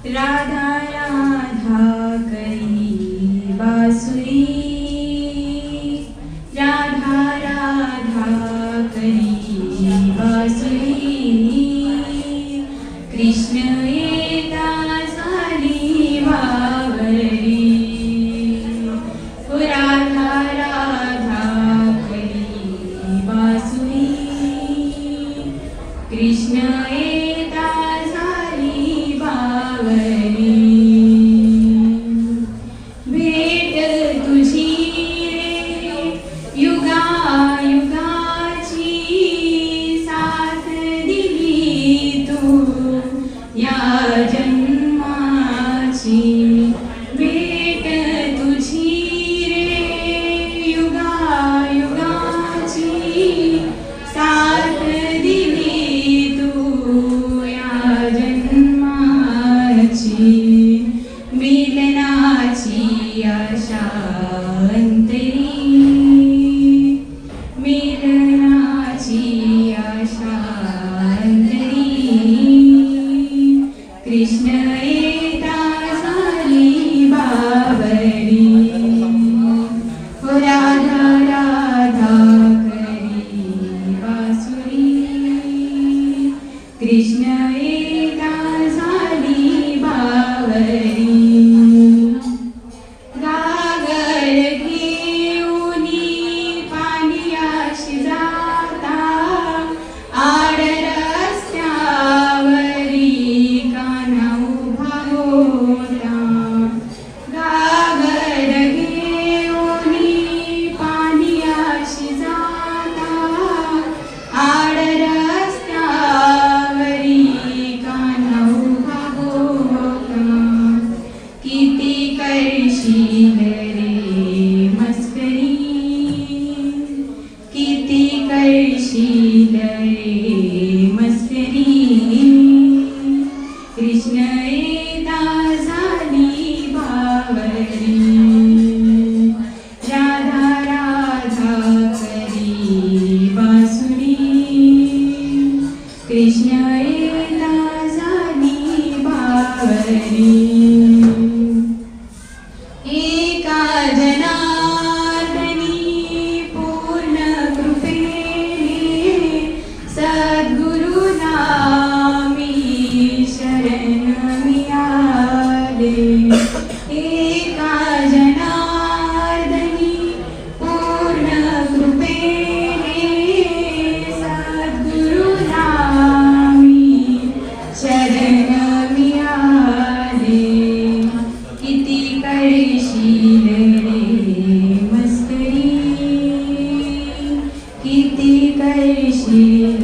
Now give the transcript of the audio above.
राधा राधा करी बासुरी, राधा राधा करी बासुरी, कृष्ण येता झाली वावरी, राधा राधा करी बासुरी, कृष्ण येता झाली वावरी, भेट तुझी रे युगा युगाची, साथ दिली तू या जन्माची, भेट तुझी रे युगा युगाची, साथ दिली तू या जन्माची, मिलनाची आशा अंतरी, मिलनाची आशा अंतरी, कृष्ण येता झाली बावरी, राधा राधा करी बासुरी, कृष्ण येता झाली बावरी, घागर घेऊनी पाण्याशी जाता, आड रस्त्यावरी कान्हा उभा होता, घागर घेऊनी पाण्याशी जाता, आड रस्त्यावरी कान्हा उभा होता, किती करशील रे मस्करी, किती करशील रे मस्करी, कृष्ण येता झाली बावरी, राधा राधा करी बासुरी, कृष्ण येता झाली बावरी, एका जनार्दनी पूर्ण कृपेने, सद्गुरु नामी शरण मी आले, एका जनार्दनी पूर्ण कृपेने, सद्गुरु नामी शरण मी आले, किती करशील रे मस्करी, किती करशील